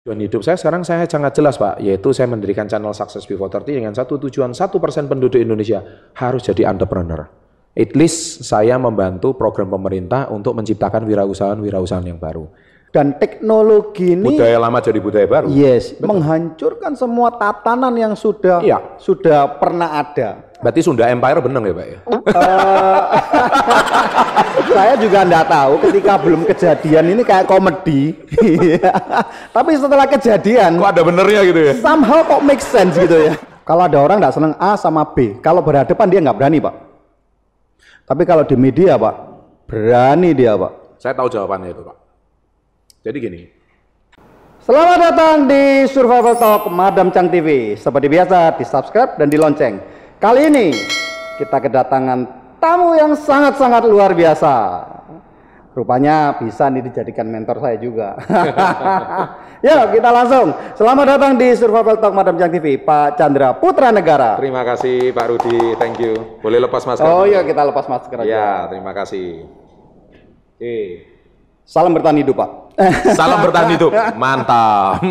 Tujuan hidup saya sekarang saya sangat jelas Pak, yaitu saya mendirikan channel Success Before 30 dengan satu tujuan 1% penduduk Indonesia harus jadi entrepreneur. At least saya membantu program pemerintah untuk menciptakan wirausahaan yang baru. Dan teknologi ini budaya lama jadi budaya baru. Yes, betul. Menghancurkan semua tatanan yang sudah pernah ada. Berarti Sunda Empire benar ya Pak ya? Saya juga enggak tahu ketika belum kejadian ini kayak komedi. Tapi setelah kejadian kok ada benernya gitu ya? Somehow kok make sense gitu ya. Kalau ada orang enggak senang A sama B, kalau berhadapan dia nggak berani Pak. Tapi kalau di media Pak, berani dia Pak. Saya tahu jawabannya itu Pak. Jadi gini. Selamat datang di Survival Talk Madam Chang TV. Seperti biasa di subscribe dan di lonceng. Kali ini kita kedatangan tamu yang sangat-sangat luar biasa. Rupanya bisa nih dijadikan mentor saya juga. Yuk kita langsung. Selamat datang di Survival Talk Madam Chang TV, Pak Chandra Putra Negara. Terima kasih Pak Rudi, thank you. Boleh lepas masker? Oh iya, kita lepas masker aja. Ya, terima kasih. Salam bertahan hidup Pak. Salam bertahan hidup, mantap.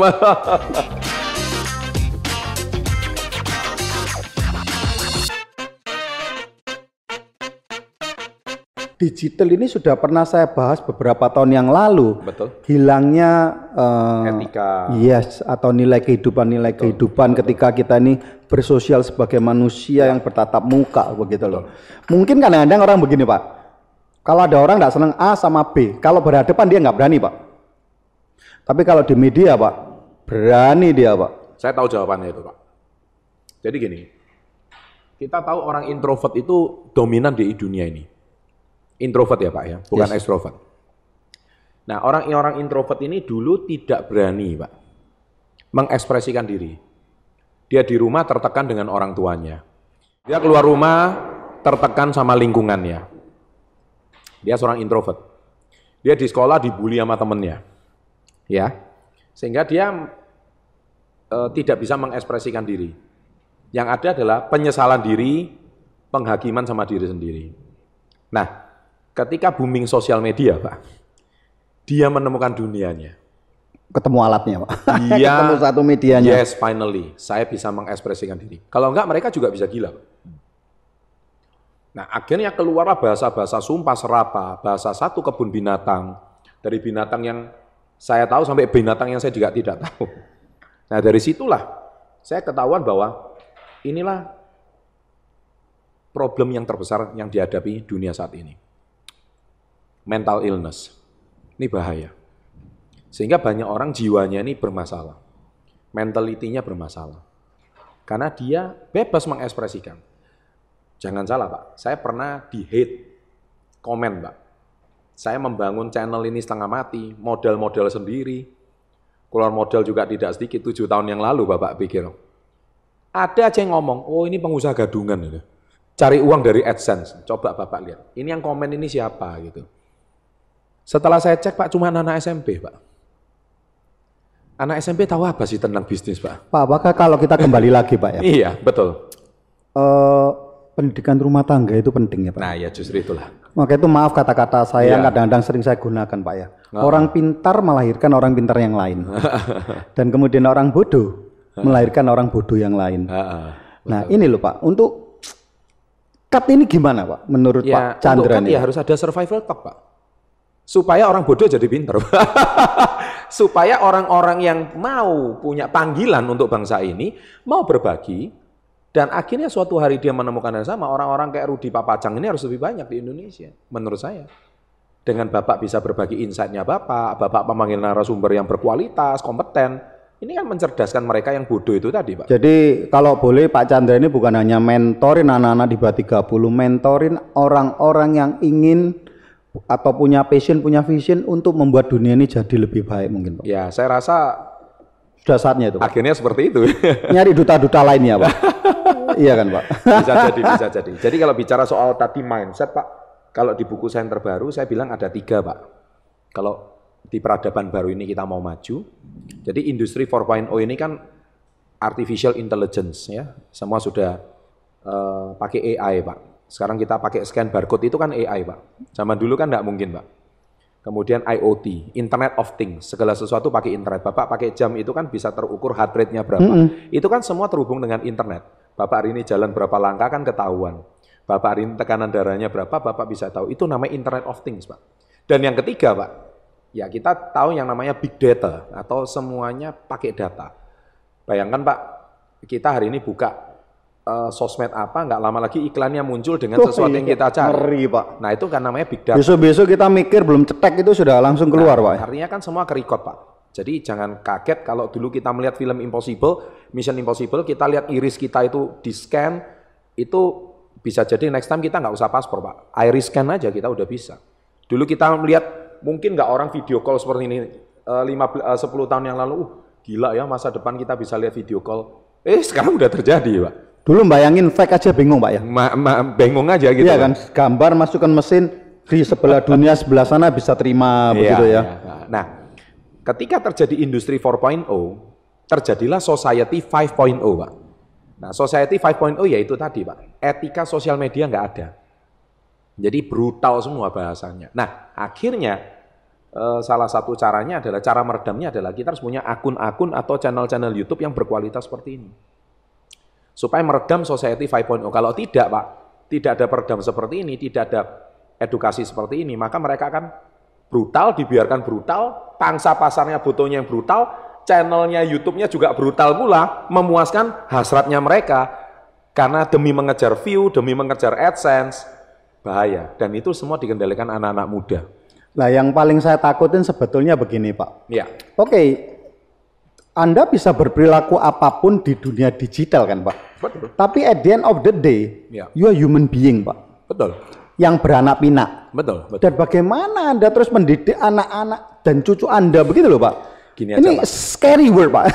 Digital ini sudah pernah saya bahas beberapa tahun yang lalu. Betul. Hilangnya etika. Yes, atau nilai kehidupan ketika kita ini bersosial sebagai manusia yang bertatap muka begitu loh. Mungkin kadang-kadang orang begini Pak. Kalau ada orang nggak senang A sama B, kalau berhadapan dia nggak berani Pak. Tapi kalau di media Pak, berani dia Pak. Saya tahu jawabannya itu Pak. Jadi gini, kita tahu orang introvert itu dominan di dunia ini. Introvert ya Pak ya, bukan extrovert. Nah orang introvert ini dulu tidak berani Pak mengekspresikan diri. Dia di rumah tertekan dengan orang tuanya. Dia keluar rumah tertekan sama lingkungannya. Dia seorang introvert. Dia di sekolah dibully sama temennya. Ya, sehingga dia tidak bisa mengekspresikan diri. Yang ada adalah penyesalan diri, penghakiman sama diri sendiri. Nah, ketika booming sosial media, Pak, dia menemukan dunianya. Ketemu alatnya, Pak. Dia, ketemu satu medianya. Yes, finally, saya bisa mengekspresikan diri. Kalau enggak, mereka juga bisa gila, Pak. Nah, akhirnya keluarlah bahasa-bahasa sumpah serapa, bahasa satu kebun binatang, dari binatang yang saya tahu sampai binatang yang saya juga tidak tahu. Nah dari situlah saya ketahuan bahwa inilah problem yang terbesar yang dihadapi dunia saat ini. Mental illness. Ini bahaya. Sehingga banyak orang jiwanya ini bermasalah. Mentalitinya bermasalah. Karena dia bebas mengekspresikan. Jangan salah Pak, saya pernah di-hate komen Pak. Saya membangun channel ini setengah mati, modal-modal sendiri. Keluar modal juga tidak sedikit, 7 tahun yang lalu Bapak pikir. Ada aja yang ngomong, oh ini pengusaha gadungan. Gitu. Cari uang dari AdSense, coba Bapak lihat. Ini yang komen ini siapa gitu. Setelah saya cek Pak, cuma anak SMP Pak. Anak SMP tahu apa sih tentang bisnis Pak? Pak, apakah kalau kita kembali lagi Pak ya? Iya, betul. Pendidikan rumah tangga itu penting ya Pak? Nah ya justru itulah. Maka itu maaf kata-kata saya yang kadang-kadang sering saya gunakan Pak ya. Orang pintar melahirkan orang pintar yang lain. Dan kemudian orang bodoh melahirkan orang bodoh yang lain. Nah ini loh Pak, untuk cut ini gimana Pak menurut Pak Chandra ini? Ya harus ada survival talk Pak. Supaya orang bodoh jadi pintar. Supaya orang-orang yang mau punya panggilan untuk bangsa ini mau berbagi. Dan akhirnya suatu hari dia menemukan yang sama, orang-orang kayak Rudi Papacang ini harus lebih banyak di Indonesia, menurut saya. Dengan Bapak bisa berbagi insight-nya Bapak memanggil narasumber yang berkualitas, kompeten, ini kan mencerdaskan mereka yang bodoh itu tadi Pak. Jadi kalau boleh Pak Chandra ini bukan hanya mentorin anak-anak di bawah 30, mentorin orang-orang yang ingin atau punya passion, punya vision untuk membuat dunia ini jadi lebih baik mungkin Pak. Ya saya rasa sudah saatnya itu Pak. Akhirnya seperti itu. Nyari duta-duta lainnya Pak. Iya kan Pak? Bisa jadi. Jadi kalau bicara soal tadi mindset Pak, kalau di buku saya yang terbaru saya bilang ada 3 Pak. Kalau di peradaban baru ini kita mau maju, jadi industri 4.0 ini kan artificial intelligence ya, semua sudah pakai AI Pak. Sekarang kita pakai scan barcode itu kan AI Pak. Zaman dulu kan nggak mungkin Pak. Kemudian IoT, Internet of Things, segala sesuatu pakai internet. Bapak pakai jam itu kan bisa terukur heart rate-nya berapa. Itu kan semua terhubung dengan internet. Bapak hari ini jalan berapa langkah kan ketahuan. Bapak hari ini tekanan darahnya berapa, Bapak bisa tahu. Itu namanya Internet of Things, Pak. Dan yang ketiga, Pak, ya kita tahu yang namanya big data atau semuanya pakai data. Bayangkan, Pak, kita hari ini buka sosmed apa, nggak lama lagi iklannya muncul dengan sesuatu yang kita cari. Ngeri, Pak. Nah, itu kan namanya big data. Besok-besok kita mikir belum cetek itu sudah langsung keluar, Pak. Artinya kan semua ke-record, Pak. Jadi jangan kaget kalau dulu kita melihat film Impossible, Mission Impossible, kita lihat iris kita itu di-scan, itu bisa jadi next time kita nggak usah paspor, Pak. Iris scan aja kita udah bisa. Dulu kita melihat, mungkin nggak orang video call seperti ini 10 tahun yang lalu, gila ya masa depan kita bisa lihat video call. Sekarang udah terjadi, Pak. Dulu bayangin fake aja bingung, Pak ya. Bingung aja gitu. Iya kan, gambar masukkan mesin di sebelah dunia sebelah sana bisa terima begitu ya. Nah, ketika terjadi industri 4.0, terjadilah society 5.0, Pak. Nah, society 5.0 yaitu tadi, Pak. Etika sosial media nggak ada. Jadi brutal semua bahasanya. Nah, akhirnya salah satu caranya adalah, cara meredamnya adalah kita harus punya akun-akun atau channel-channel YouTube yang berkualitas seperti ini. Supaya meredam society 5.0. Kalau tidak, Pak, tidak ada peredam seperti ini, tidak ada edukasi seperti ini, maka mereka akan brutal, dibiarkan brutal, pangsa pasarnya butuhnya yang brutal, channelnya YouTube-nya juga brutal pula, memuaskan hasratnya mereka, karena demi mengejar view, demi mengejar AdSense, bahaya. Dan itu semua dikendalikan anak-anak muda. Nah, yang paling saya takutin sebetulnya begini, Pak. Ya. Oke, Anda bisa berperilaku apapun di dunia digital kan, Pak? Betul. Tapi at the end of the day, you are human being, Pak. Betul. Yang beranak pinak. Betul. Dan bagaimana Anda terus mendidik anak-anak dan cucu Anda begitu loh, Pak? Gini aja, ini Pak. Scary word, Pak.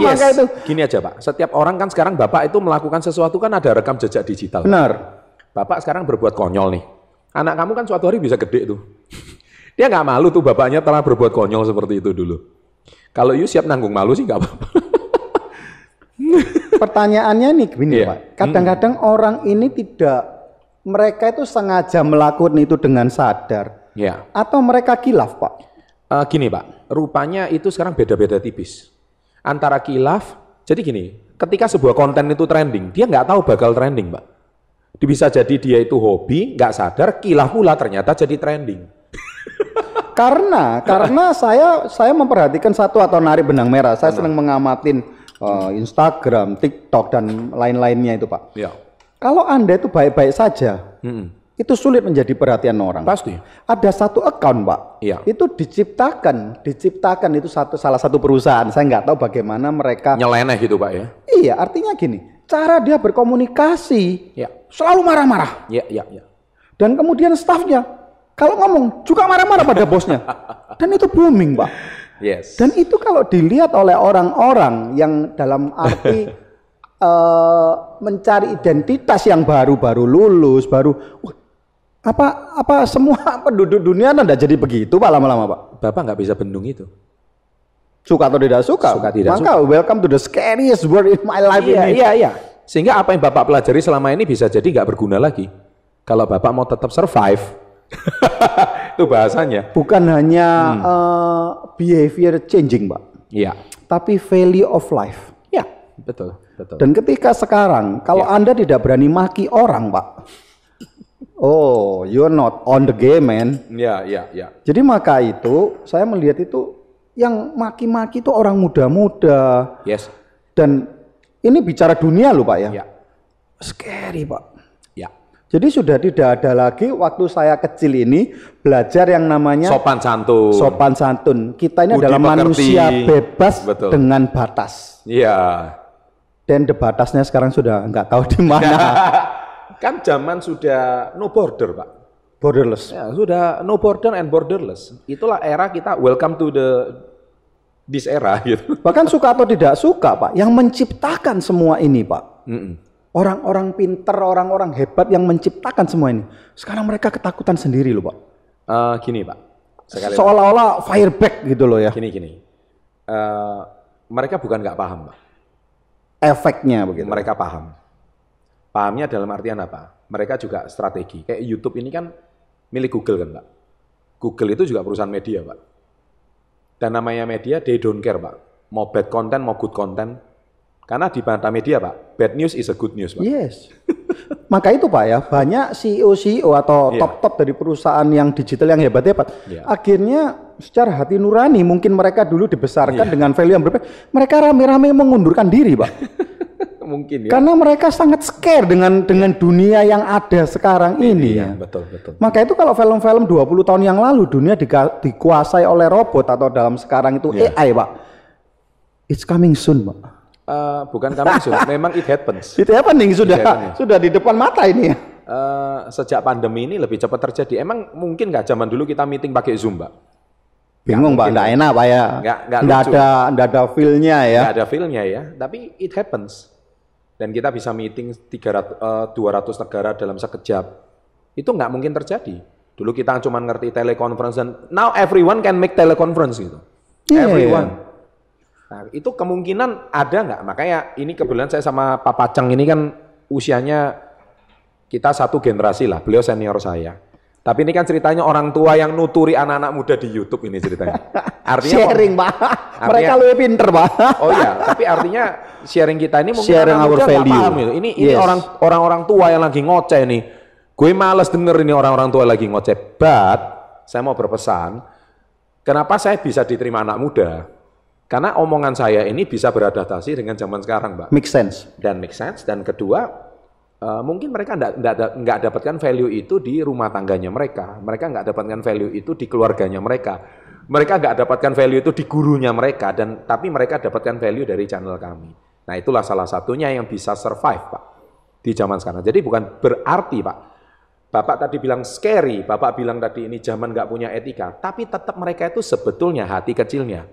Yes. Maka itu. Gini aja, Pak. Setiap orang kan sekarang Bapak itu melakukan sesuatu kan ada rekam jejak digital. Benar. Bapak sekarang berbuat konyol nih. Anak kamu kan suatu hari bisa gede tuh. Dia nggak malu tuh bapaknya telah berbuat konyol seperti itu dulu. Kalau you siap nanggung malu sih nggak apa-apa. Pertanyaannya nih begini, Pak. Kadang-kadang orang ini mereka itu sengaja melakukan itu dengan sadar. Ya. Atau mereka kilaf, Pak? Gini, Pak. Rupanya itu sekarang beda-beda tipis. Antara kilaf, jadi gini, ketika sebuah konten itu trending, dia nggak tahu bakal trending, Pak. Bisa jadi dia itu hobi, nggak sadar, kilaf pula ternyata jadi trending. Karena saya memperhatikan satu atau narik benang merah. Saya senang mengamatin Instagram, TikTok dan lain-lainnya itu, Pak. Ya. Kalau Anda itu baik-baik saja, itu sulit menjadi perhatian orang. Pasti. Ada satu account, Pak. Ya. Itu diciptakan itu salah satu perusahaan. Saya nggak tahu bagaimana mereka nyeleneh gitu, Pak ya. Iya, artinya gini, cara dia berkomunikasi selalu marah-marah. Iya. Dan kemudian stafnya kalau ngomong juga marah-marah pada bosnya. Dan itu booming, Pak. Yes. Dan itu kalau dilihat oleh orang-orang yang dalam arti mencari identitas yang baru lulus, apa semua penduduk dunia Anda jadi begitu, Pak, lama-lama, Pak? Bapak nggak bisa bendung itu. Suka atau tidak suka? Maka welcome to the scariest word in my life ini. Iya. Sehingga apa yang Bapak pelajari selama ini bisa jadi nggak berguna lagi. Kalau Bapak mau tetap survive, itu bahasanya. Bukan hanya behavior changing, Pak. Iya. Tapi value of life. Ya, betul. Dan ketika sekarang, kalau Anda tidak berani maki orang, Pak, you're not on the game, man. Iya. Jadi maka itu, saya melihat itu, yang maki-maki itu orang muda-muda. Yes. Dan ini bicara dunia loh, Pak ya. Ya. Scary, Pak. Ya. Jadi sudah tidak ada lagi waktu saya kecil ini belajar yang namanya sopan santun. Sopan santun. Kita ini Budi adalah mengerti. manusia bebas. Betul. Dengan batas. Iya. Dan batasnya sekarang sudah nggak tahu di mana. Kan zaman sudah no border, Pak. Borderless. Ya, sudah no border and borderless. Itulah era kita, welcome to this era gitu. Bahkan suka atau tidak suka, Pak, yang menciptakan semua ini, Pak. Orang-orang pinter, orang-orang hebat yang menciptakan semua ini. Sekarang mereka ketakutan sendiri loh, Pak. Gini, Pak. Seolah-olah fireback gitu loh ya. Gini. Mereka bukan nggak paham, Pak. Efeknya begitu. Mereka paham. Pahamnya dalam artian apa? Mereka juga strategi. Kayak YouTube ini kan milik Google kan, Pak. Google itu juga perusahaan media, Pak. Dan namanya media, they don't care, Pak. Mau bad content, mau good content. Karena di mata media, Pak, bad news is a good news, Pak. Yes. Maka itu Pak ya, banyak CEO atau top-top dari perusahaan yang digital yang hebat, akhirnya secara hati nurani mungkin mereka dulu dibesarkan dengan value yang berbeda. Mereka rame-rame mengundurkan diri, Pak. Mungkin ya. Karena mereka sangat scare dengan dunia yang ada sekarang ini. Iya, betul. Maka itu kalau film-film 20 tahun yang lalu dunia dikuasai oleh robot atau dalam sekarang itu AI, Pak. It's coming soon, Pak. Bukan coming soon, memang it happens. Itu happening sudah di depan mata ini. Sejak pandemi ini lebih cepat terjadi. Emang mungkin nggak zaman dulu kita meeting pakai Zoom, Pak? Bingung, Pak, nggak enak, Pak ya. Nggak ada feel-nya ya. Nggak ada feel-nya ya, tapi it happens. Dan kita bisa meeting 200 negara dalam sekejap. Itu nggak mungkin terjadi. Dulu kita cuma ngerti teleconference dan now everyone can make teleconference gitu. Everyone. Nah, itu kemungkinan ada nggak? Makanya ini kebetulan saya sama Pak Pacang ini kan usianya kita satu generasi lah. Beliau senior saya. Tapi ini kan ceritanya orang tua yang nuturi anak-anak muda di YouTube ini ceritanya. Artinya sharing, Pak. Mereka lebih pinter, Pak. Oh iya, tapi artinya sharing kita ini mungkin sharing our value. Paham gitu. Ini orang-orang tua yang lagi ngoceh nih. Gue males denger ini orang-orang tua lagi ngoceh. But saya mau berpesan, kenapa saya bisa diterima anak muda? Karena omongan saya ini bisa beradaptasi dengan zaman sekarang, Mbak. Make sense. Dan kedua, mungkin mereka nggak dapatkan value itu di rumah tangganya mereka. Mereka nggak dapatkan value itu di keluarganya mereka. Mereka nggak dapatkan value itu di gurunya mereka. Tapi mereka dapatkan value dari channel kami. Nah, itulah salah satunya yang bisa survive, Pak, di zaman sekarang. Jadi bukan berarti, Pak, Bapak tadi bilang scary, Bapak bilang tadi ini zaman nggak punya etika. Tapi tetap mereka itu sebetulnya hati kecilnya.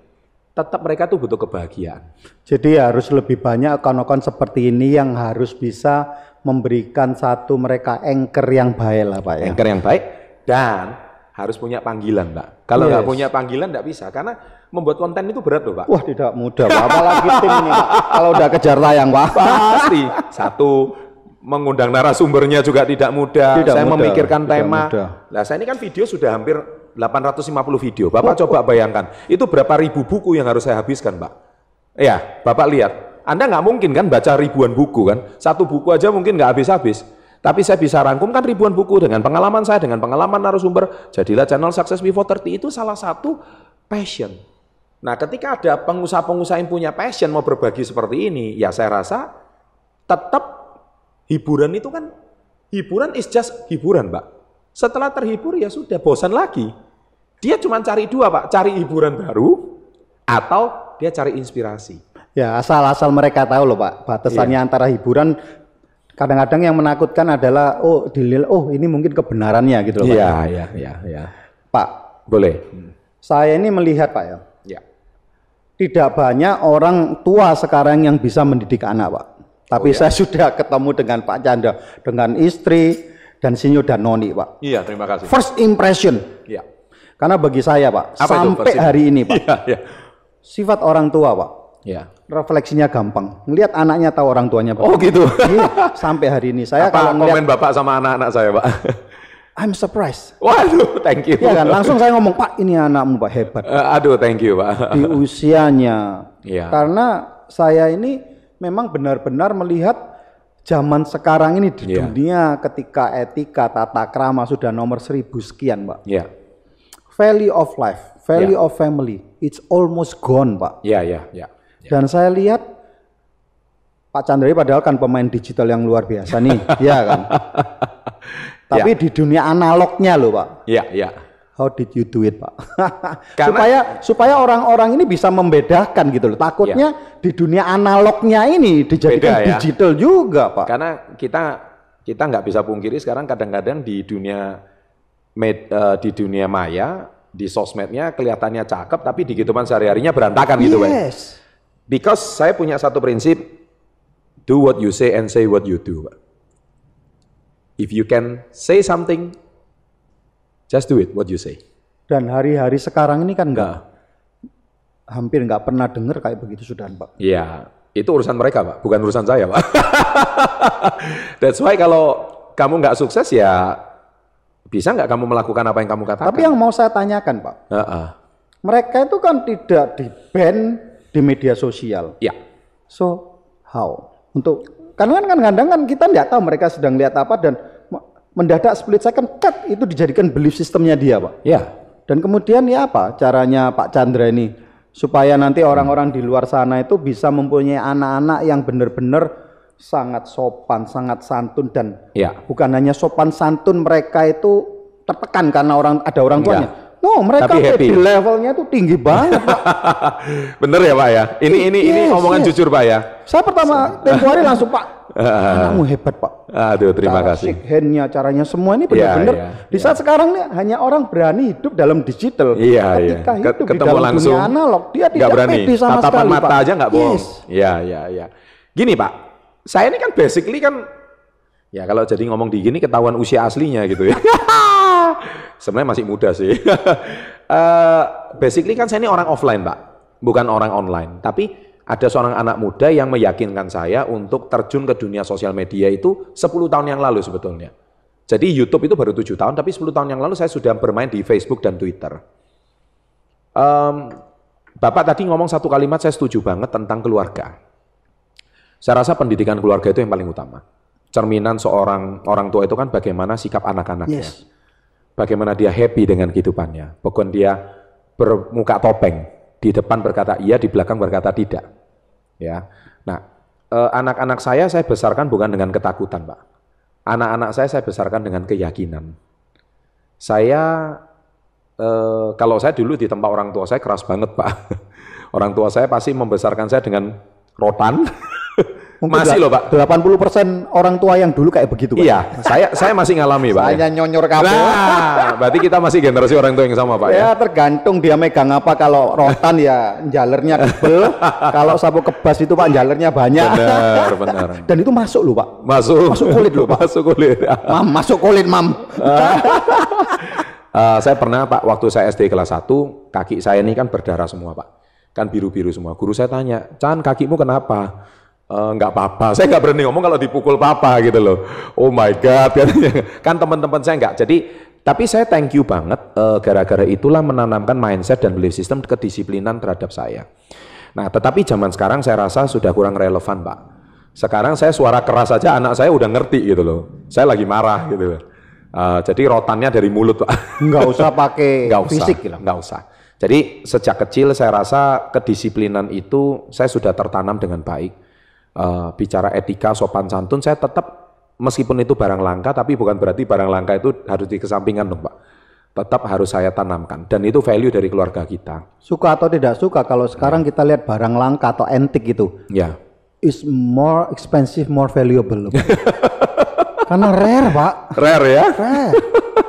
Tetap mereka tuh butuh kebahagiaan. Jadi harus lebih banyak akun-akun seperti ini yang harus bisa memberikan satu mereka anchor yang baik lah, Pak ya. Anchor yang baik dan harus punya panggilan, Pak. Kalau nggak punya panggilan nggak bisa karena membuat konten itu berat loh, Pak. Wah, tidak mudah, Pak. Apalagi tim ini, Pak. Kalau udah kejar tayang, Pak. Pasti. Satu, mengundang narasumbernya juga tidak mudah. Saya memikirkan tema. Nah, saya ini kan video sudah hampir 850 video. Bapak coba bayangkan, itu berapa ribu buku yang harus saya habiskan, Pak? Ya, Bapak lihat. Anda nggak mungkin kan baca ribuan buku kan? Satu buku aja mungkin nggak habis-habis. Tapi saya bisa rangkumkan ribuan buku dengan pengalaman saya, dengan pengalaman narasumber. Jadilah channel Success Before 30 itu salah satu passion. Nah, ketika ada pengusaha-pengusaha yang punya passion mau berbagi seperti ini, ya saya rasa tetap hiburan itu kan, hiburan is just hiburan, Pak. Setelah terhibur ya sudah, bosan lagi. Dia cuma cari dua, Pak, cari hiburan baru atau dia cari inspirasi. Ya, asal-asal mereka tahu loh, Pak, batasannya antara hiburan. Kadang-kadang yang menakutkan adalah, ini mungkin kebenarannya gitu loh, Pak. Iya. Pak, boleh. Saya ini melihat, Pak ya. Ya. Tidak banyak orang tua sekarang yang bisa mendidik anak, Pak. Tapi saya sudah ketemu dengan Pak Chandra, dengan istri dan Sinyo dan Noni, Pak. Iya, terima kasih. First impression. Iya. Karena bagi saya, Pak, sampai hari ini, Pak, sifat orang tua, Pak, refleksinya gampang. Ngelihat anaknya tahu orang tuanya, Pak. Oh gitu. Sampai hari ini saya kalau komen Bapak sama anak-anak saya, Pak. I'm surprised. Waduh, thank you. Ya kan, langsung saya ngomong, Pak, ini anakmu, Pak, hebat. Aduh, thank you, Pak. Di usianya. Iya. Karena saya ini memang benar-benar melihat zaman sekarang ini di dunia ketika etika, tata krama sudah nomor 1000 sekian, Pak. Iya. Value of life, value of family, it's almost gone, Pak. Iya. Dan saya lihat Pak Chandra padahal kan pemain digital yang luar biasa nih, ya kan. Tapi di dunia analognya loh, Pak. Iya. How did you do it, Pak? supaya orang-orang ini bisa membedakan gitu loh. Takutnya di dunia analognya ini dijadikan digital juga, Pak. Karena kita nggak bisa pungkiri sekarang kadang-kadang di dunia maya, di sosmednya kelihatannya cakep, tapi di kehidupan sehari-harinya berantakan gitu, Pak. Because saya punya satu prinsip, do what you say and say what you do, Pak. If you can say something, just do it what you say. Dan hari-hari sekarang ini kan hampir nggak pernah dengar kayak begitu sudah, Pak. Iya, itu urusan mereka, Pak, bukan urusan saya, Pak. That's why kalau kamu nggak sukses ya Bisa nggak kamu melakukan apa yang kamu katakan? Tapi yang mau saya tanyakan Pak, mereka itu kan tidak di-ban di media sosial. Ya. So, how? Karena kan kadang kan kita nggak tahu mereka sedang lihat apa dan mendadak split second cut itu dijadikan belief sistemnya dia Pak. Ya. Dan kemudian ya apa caranya Pak Chandra ini supaya nanti orang-orang di luar sana itu bisa mempunyai anak-anak yang benar-benar sangat sopan, sangat santun dan bukan hanya sopan santun mereka itu tertekan karena ada orang tuanya. No, mereka happy levelnya itu tinggi banget, Pak. Bener ya, Pak ya. Ini omongan jujur, Pak ya. Saya pertama tempo hari langsung, Pak. Anakmu hebat, Pak. Aduh, terima kasih. Shake hand-nya, caranya semua ini benar-benar. Di saat sekarang nih hanya orang berani hidup dalam digital. Ketika hidup ketemu di dalam langsung dunia analog, dia tidak berani. pede sama Tatapan sekali, mata Pak. aja nggak bohong. Iya. Gini, Pak. Saya ini kan basically kan ya kalau jadi ngomong di gini ketahuan usia aslinya gitu ya. Sebenarnya masih muda sih. Basically kan saya ini orang offline, Pak. Bukan orang online. Tapi ada seorang anak muda yang meyakinkan saya untuk terjun ke dunia sosial media itu 10 tahun yang lalu sebetulnya. Jadi YouTube itu baru 7 tahun, tapi 10 tahun yang lalu saya sudah bermain di Facebook dan Twitter. Bapak tadi ngomong satu kalimat saya setuju banget tentang keluarga. Saya rasa pendidikan keluarga itu yang paling utama. Cerminan seorang orang tua itu kan bagaimana sikap anak-anaknya. Bagaimana dia happy dengan kehidupannya. Bukan dia bermuka topeng. Di depan berkata iya, di belakang berkata tidak. Ya. Nah, anak-anak saya besarkan bukan dengan ketakutan, Pak. Anak-anak saya besarkan dengan keyakinan. Saya, kalau saya dulu di tempat orang tua saya keras banget, Pak. Orang tua saya pasti membesarkan saya dengan rotan. Masih loh, Pak. 80% orang tua yang dulu kayak begitu, Pak. Iya, saya masih ngalami, Pak. Saya nyonyor kabel. Nah, berarti kita masih generasi orang tua yang sama, Pak. Ya, tergantung dia megang apa. Kalau rotan ya jalernya tebel. Kalau sapu kebas itu Pak jalernya banyak. Benar. Dan itu masuk loh, Pak. Masuk kulit loh, Pak. Masuk kulit. Masuk kulit, Mam. Saya pernah, Pak, waktu saya SD kelas 1, kaki saya ini kan berdarah semua, Pak. Kan biru-biru semua. Guru saya tanya, "Chan, kakimu kenapa?" Enggak apa-apa, saya nggak berani ngomong kalau dipukul papa gitu loh. Oh my God, kan teman-teman saya enggak. Jadi, tapi saya thank you banget, gara-gara itulah menanamkan mindset dan belief system kedisiplinan terhadap saya. Nah, tetapi zaman sekarang saya rasa sudah kurang relevan, Pak. Sekarang saya suara keras saja anak saya udah ngerti gitu loh. Saya lagi marah gitu loh. Jadi rotannya dari mulut, Pak. Nggak usah pakai fisik gitu. Nggak usah. Jadi sejak kecil saya rasa kedisiplinan itu saya sudah tertanam dengan baik. Bicara etika, sopan santun, saya tetap meskipun itu barang langka, tapi bukan berarti barang langka itu harus dikesampingkan dong, Pak. Tetap harus saya tanamkan, dan itu value dari keluarga kita. Suka atau tidak suka, kalau sekarang kita lihat barang langka atau antik itu, is more expensive, more valuable. Karena rare, Pak. Rare ya? Rare.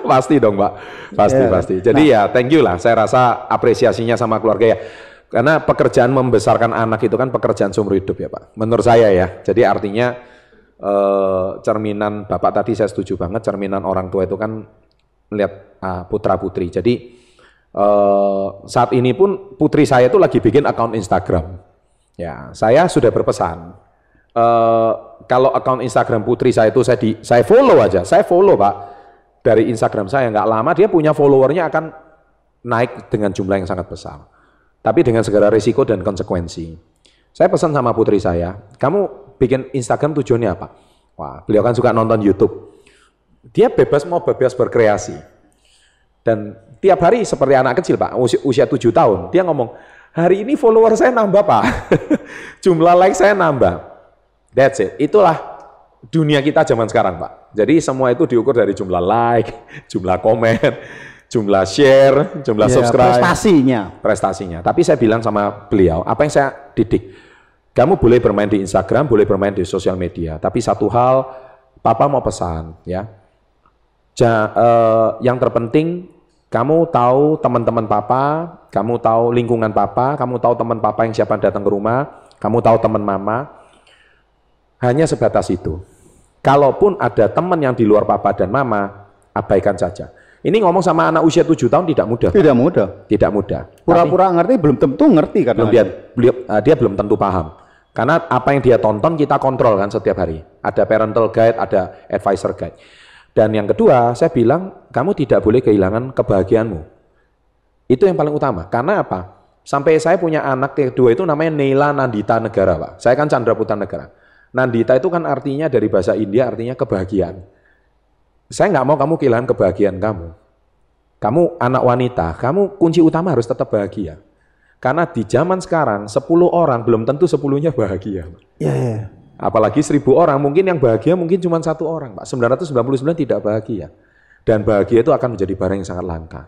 Pasti dong, Pak. Pasti. Jadi ya thank you lah, saya rasa apresiasinya sama keluarga ya. Karena pekerjaan membesarkan anak itu kan pekerjaan seumur hidup ya, Pak. Menurut saya ya. Jadi artinya cerminan Bapak tadi saya setuju banget, cerminan orang tua itu kan melihat putra putri. Jadi saat ini pun putri saya itu lagi bikin akun Instagram. Ya, saya sudah berpesan. Kalau akun Instagram putri saya itu saya follow aja. Saya follow, Pak. Dari Instagram saya nggak lama dia punya followernya akan naik dengan jumlah yang sangat besar. Tapi dengan segala risiko dan konsekuensi. Saya pesan sama putri saya, kamu bikin Instagram tujuannya apa? Wah, beliau kan suka nonton YouTube. Dia mau bebas berkreasi. Dan tiap hari seperti anak kecil, Pak, usia 7 tahun, dia ngomong, hari ini follower saya nambah, Pak. Jumlah like saya nambah. That's it. Itulah dunia kita zaman sekarang, Pak. Jadi semua itu diukur dari jumlah like, jumlah komen, jumlah share, jumlah subscribe, prestasinya. Tapi saya bilang sama beliau, apa yang saya didik, kamu boleh bermain di Instagram, boleh bermain di sosial media, tapi satu hal, Papa mau pesan, ya, yang terpenting, kamu tahu teman-teman Papa, kamu tahu lingkungan Papa, kamu tahu teman Papa yang siapa datang ke rumah, kamu tahu teman Mama, hanya sebatas itu. Kalaupun ada teman yang di luar Papa dan Mama, abaikan saja. Ini ngomong sama anak usia 7 tahun tidak mudah. Tidak mudah. Pura-pura ngerti belum tentu ngerti kan. Dia belum tentu paham. Karena apa yang dia tonton kita kontrol kan setiap hari. Ada parental guide, ada advisor guide. Dan yang kedua, saya bilang kamu tidak boleh kehilangan kebahagiaanmu. Itu yang paling utama. Karena apa? Sampai saya punya anak kedua itu namanya Neila Nandita Negara, Pak. Saya kan Chandra Putra Negara. Nandita itu kan artinya dari bahasa India artinya kebahagiaan. Saya nggak mau kamu kehilangan kebahagiaan kamu. Kamu anak wanita, kamu kunci utama harus tetap bahagia. Karena di zaman sekarang 10 orang belum tentu 10-nya bahagia. Iya. Apalagi 1000 orang, mungkin yang bahagia mungkin cuma 1 orang, Pak. 999 tidak bahagia. Dan bahagia itu akan menjadi barang yang sangat langka.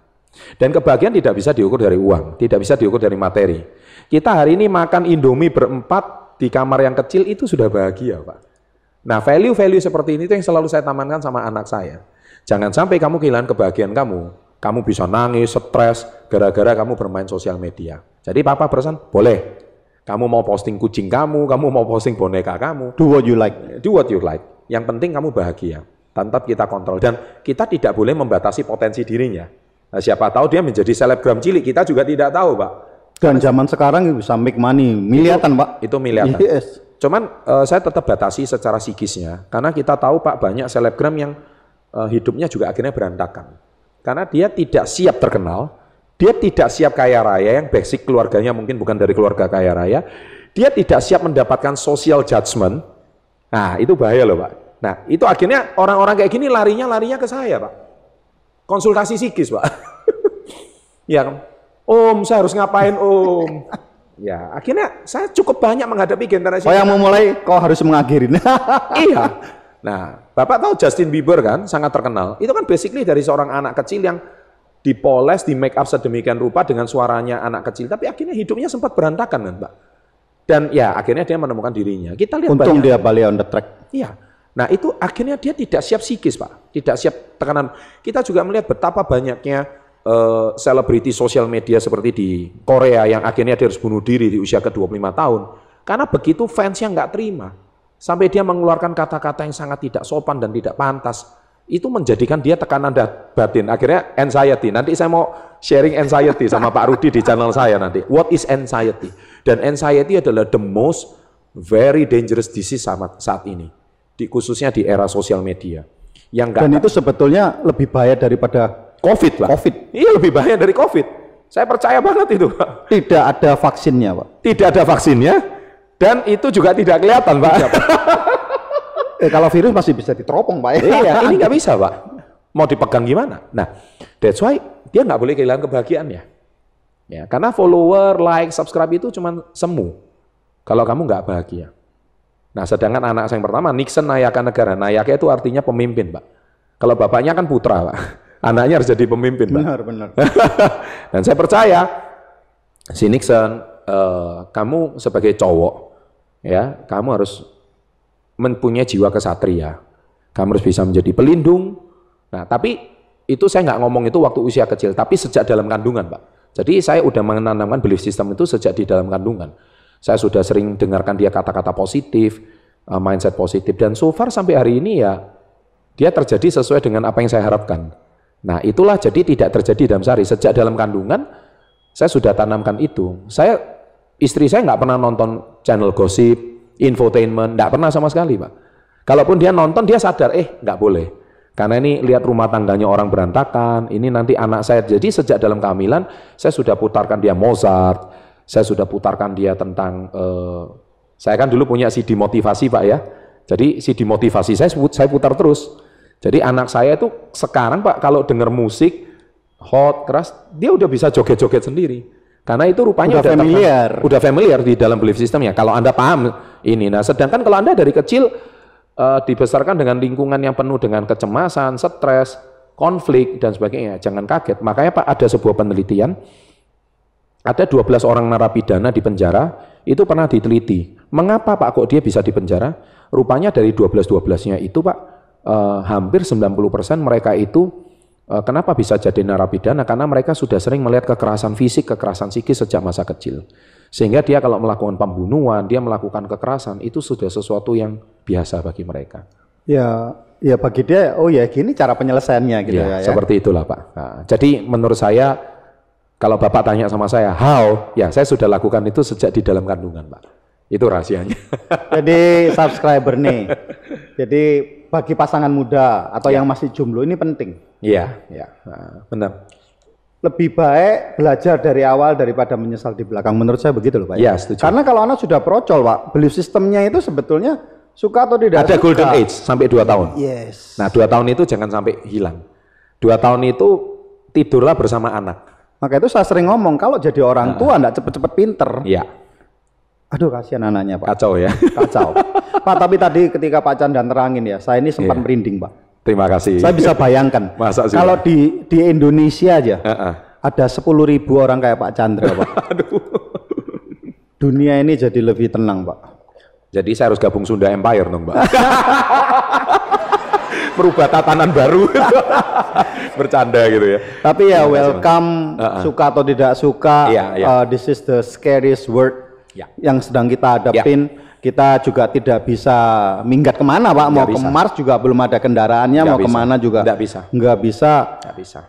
Dan kebahagiaan tidak bisa diukur dari uang, tidak bisa diukur dari materi. Kita hari ini makan Indomie berempat di kamar yang kecil itu sudah bahagia, Pak. Nah, value-value seperti ini itu yang selalu saya tamankan sama anak saya. Jangan sampai kamu kehilangan kebahagiaan kamu. Kamu bisa nangis, stres, gara-gara kamu bermain sosial media. Jadi papa pesan, boleh. Kamu mau posting kucing kamu mau posting boneka kamu. Do what you like. Do what you like. Yang penting kamu bahagia. Tetap kita kontrol. Dan kita tidak boleh membatasi potensi dirinya. Nah, siapa tahu dia menjadi selebgram cilik, kita juga tidak tahu, Pak. Dan zaman sekarang bisa make money, miliatan, Pak. Itu miliatan. Yes. Cuman saya tetap batasi secara psikisnya. Karena kita tahu, Pak, banyak selebgram yang hidupnya juga akhirnya berantakan. Karena dia tidak siap terkenal, dia tidak siap kaya raya, yang basic keluarganya mungkin bukan dari keluarga kaya raya, dia tidak siap mendapatkan social judgment. Nah, itu bahaya loh, Pak. Nah, itu akhirnya orang-orang kayak gini larinya ke saya, Pak. Konsultasi psikis, Pak. Ya kan? Om, saya harus ngapain, Om? Ya, akhirnya saya cukup banyak menghadapi generasi. Oh, yang mau mulai, kau harus mengakhirin. Iya. Nah, Bapak tahu Justin Bieber kan, sangat terkenal. Itu kan basically dari seorang anak kecil yang dipoles, di make up sedemikian rupa dengan suaranya anak kecil. Tapi akhirnya hidupnya sempat berantakan kan, Pak. Dan ya, akhirnya dia menemukan dirinya. Kita lihat untung banyak. Dia balik on the track. Iya. Nah, itu akhirnya dia tidak siap psikis, Pak. Tidak siap tekanan. Kita juga melihat betapa banyaknya selebriti sosial media seperti di Korea yang akhirnya dia harus bunuh diri di usia ke-25 tahun. Karena begitu fansnya nggak terima. Sampai dia mengeluarkan kata-kata yang sangat tidak sopan dan tidak pantas. Itu menjadikan dia tekanan batin. Akhirnya anxiety. Nanti saya mau sharing anxiety sama Pak Rudi di channel saya nanti. What is anxiety? Dan anxiety adalah the most very dangerous disease saat ini. Khususnya di era sosial media. Dan itu sebetulnya lebih bahaya daripada COVID, Pak. COVID. Iya, lebih bahaya dari COVID. Saya percaya banget itu, Pak. Tidak ada vaksinnya, Pak. Tidak ada vaksinnya, dan itu juga tidak kelihatan, Pak. Kalau virus masih bisa diteropong, Pak. Iya, ini nggak bisa, Pak. Mau dipegang gimana? Nah, that's why dia nggak boleh kehilangan kebahagiaannya. Ya, karena follower, like, subscribe itu cuma semu. Kalau kamu nggak bahagia. Nah, sedangkan anak saya yang pertama, Nixon Nayaka Negara. Nayaka itu artinya pemimpin, Pak. Kalau bapaknya kan putra, Pak. Anaknya harus jadi pemimpin, Pak. Benar. Dan saya percaya, si Nixon, kamu sebagai cowok, ya, kamu harus mempunyai jiwa kesatria. Kamu harus bisa menjadi pelindung. Nah, tapi itu saya nggak ngomong itu waktu usia kecil, tapi sejak dalam kandungan, Pak. Jadi saya udah menanamkan belief system itu sejak di dalam kandungan. Saya sudah sering dengarkan dia kata-kata positif, mindset positif, dan so far sampai hari ini ya, dia terjadi sesuai dengan apa yang saya harapkan. Nah, itulah jadi tidak terjadi dalam sehari. Sejak dalam kandungan, saya sudah tanamkan itu. Istri saya nggak pernah nonton channel gosip, infotainment, nggak pernah sama sekali, Pak. Kalaupun dia nonton, dia sadar, nggak boleh. Karena ini lihat rumah tangganya orang berantakan, ini nanti anak saya. Jadi sejak dalam kehamilan, saya sudah putarkan dia Mozart, saya sudah putarkan dia tentang, saya kan dulu punya CD motivasi, Pak, ya. Jadi CD motivasi saya putar terus. Jadi anak saya itu sekarang, Pak, kalau dengar musik hot, keras, dia udah bisa joget-joget sendiri. Karena itu rupanya udah familiar di dalam belief systemnya. Kalau Anda paham ini. Nah, sedangkan kalau Anda dari kecil dibesarkan dengan lingkungan yang penuh dengan kecemasan, stres, konflik, dan sebagainya, jangan kaget. Makanya, Pak, ada sebuah penelitian, ada 12 orang narapidana di penjara, itu pernah diteliti. Mengapa, Pak, kok dia bisa di penjara? Rupanya dari 12-12-nya itu, Pak, hampir 90% mereka itu kenapa bisa jadi narapidana? Karena mereka sudah sering melihat kekerasan fisik, kekerasan psikis sejak masa kecil. Sehingga dia kalau melakukan pembunuhan, dia melakukan kekerasan, itu sudah sesuatu yang biasa bagi mereka. Ya bagi dia, oh ya gini cara penyelesaiannya gitu ya. Seperti itulah, Pak. Nah, jadi menurut saya, kalau Bapak tanya sama saya, how? Ya, saya sudah lakukan itu sejak di dalam kandungan, Pak. Itu rahasianya. Jadi subscriber nih. Jadi bagi pasangan muda atau yang masih jomblo ini penting. Iya, nah, benar. Lebih baik belajar dari awal daripada menyesal di belakang. Menurut saya begitu loh Pak. Iya, setuju. Karena kalau anak sudah procol Pak, belief sistemnya itu sebetulnya suka atau tidak ada suka. golden age sampai 2 tahun. Yes. Nah 2 tahun itu jangan sampai hilang. 2 tahun itu tidurlah bersama anak. Maka itu saya sering ngomong, kalau jadi orang tua enggak cepet-cepet pinter. Iya. Aduh kasihan anaknya Pak. Kacau ya. Kacau. Pak, tapi tadi ketika Pak Chandra terangin ya, saya ini sempat merinding Pak. Terima kasih. Saya bisa bayangkan. Masa sih, kalau di Indonesia aja, ada 10.000 orang kayak Pak Chandra Pak. Aduh. Dunia ini jadi lebih tenang Pak. Jadi saya harus gabung Sunda Empire dong Pak. Merubah tatanan baru. Bercanda gitu ya. Tapi ya welcome, suka atau tidak suka, this is the scariest word yang sedang kita hadapin. Kita juga tidak bisa minggat kemana Pak, mau ke Mars juga belum ada kendaraannya, mau kemana juga nggak bisa.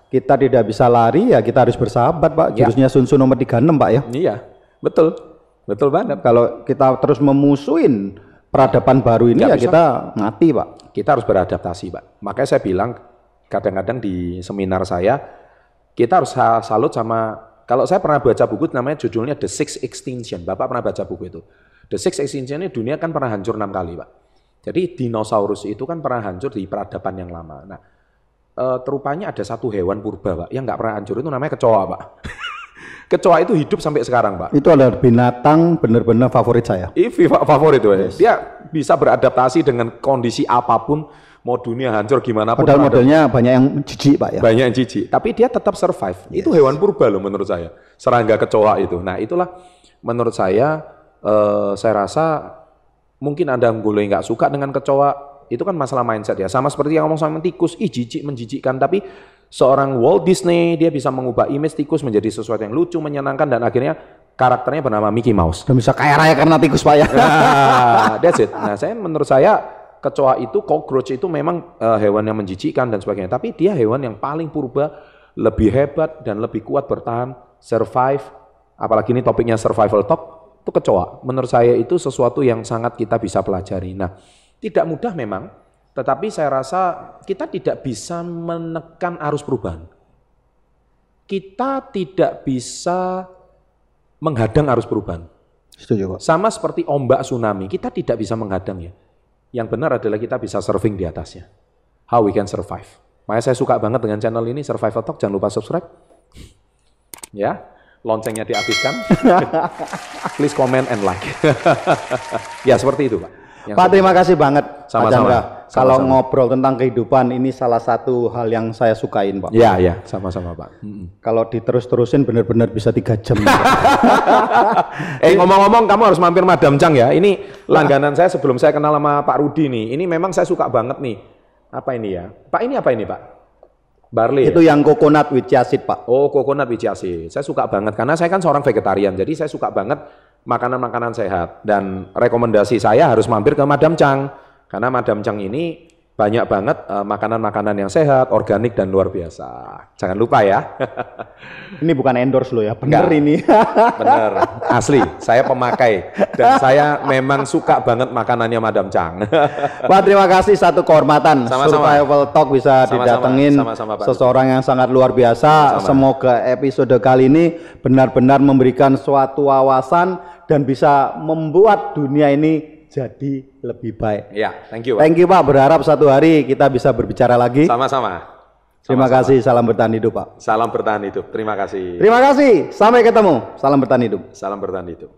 Kita tidak bisa lari, ya kita harus bersahabat Pak. Jurusnya Sun Tzu nomor 36 Pak ya. Iya, betul banget. Kalau kita terus memusuhin peradaban baru ini ya kita mati Pak. Kita harus beradaptasi Pak. Makanya saya bilang kadang-kadang di seminar saya, kita harus salut sama, kalau saya pernah baca buku namanya judulnya The Sixth Extinction. Bapak pernah baca buku itu? The Sixth Extinction ini dunia kan pernah hancur 6 kali Pak. Jadi dinosaurus itu kan pernah hancur di peradaban yang lama. Nah, terupanya ada satu hewan purba Pak yang nggak pernah hancur, itu namanya kecoa Pak. Kecoa itu hidup sampai sekarang Pak. Itu adalah binatang benar-benar favorit saya. Favorit itu ya. Dia bisa beradaptasi dengan kondisi apapun, mau dunia hancur gimana pun. Padahal modelnya banyak yang jijik Pak ya. Banyak yang jijik, tapi dia tetap survive. Itu hewan purba loh menurut saya. Serangga kecoa itu. Nah itulah menurut saya rasa mungkin Anda boleh nggak suka dengan kecoa, itu kan masalah mindset ya. Sama seperti yang ngomong sama tikus, jijik menjijikkan, tapi seorang Walt Disney dia bisa mengubah image tikus menjadi sesuatu yang lucu, menyenangkan, dan akhirnya karakternya bernama Mickey Mouse. Dan bisa kaya raya karena tikus Pak ya. Nah, that's it. Nah, menurut saya kecoa itu, cockroach itu memang hewan yang menjijikkan dan sebagainya, tapi dia hewan yang paling purba, lebih hebat dan lebih kuat bertahan, survive. Apalagi ini topiknya survival talk, itu kecoa. Menurut saya itu sesuatu yang sangat kita bisa pelajari. Nah, tidak mudah memang. Tetapi saya rasa kita tidak bisa menekan arus perubahan. Kita tidak bisa menghadang arus perubahan. Setuju Pak. Sama seperti ombak tsunami, kita tidak bisa menghadang ya. Yang benar adalah kita bisa surfing di atasnya. How we can survive. Makanya saya suka banget dengan channel ini, Survival Talk. Jangan lupa subscribe. Ya, loncengnya diaktifkan. Please comment and like. Ya, seperti itu Pak. Pak, terima kasih banget Pak Chandra. Kalau Sama-sama. ngobrol tentang kehidupan ini salah satu hal yang saya sukain Pak. Ya, sama-sama Pak. Kalau diterus-terusin benar-benar bisa 3 jam. Ngomong-ngomong, kamu harus mampir Madam Chang ya. Ini langganan saya sebelum saya kenal sama Pak Rudi nih. Ini memang saya suka banget nih. Apa ini ya? Pak, ini apa ini Pak? Barley. Itu yang coconut with chia seed Pak. Oh, coconut with chia seed. Saya suka banget karena saya kan seorang vegetarian. Jadi saya suka banget makanan-makanan sehat, dan rekomendasi saya harus mampir ke Madam Chang karena Madam Chang ini banyak banget makanan-makanan yang sehat, organik dan luar biasa. Jangan lupa ya. Ini bukan endorse lo ya, bener ini. Bener, asli. Saya pemakai dan saya memang suka banget makanannya Madam Chang. Pak, terima kasih, satu kehormatan. Sama-sama. Survival Talk bisa didatengin seseorang yang sangat luar biasa. Semoga episode kali ini benar-benar memberikan suatu wawasan dan bisa membuat dunia ini jadi lebih baik. Ya, thank you Pak. Thank you Pak, berharap satu hari kita bisa berbicara lagi. Sama-sama. Terima kasih, salam bertahan hidup Pak. Salam bertahan hidup, terima kasih. Terima kasih, sampai ketemu. Salam bertahan hidup. Salam bertahan hidup.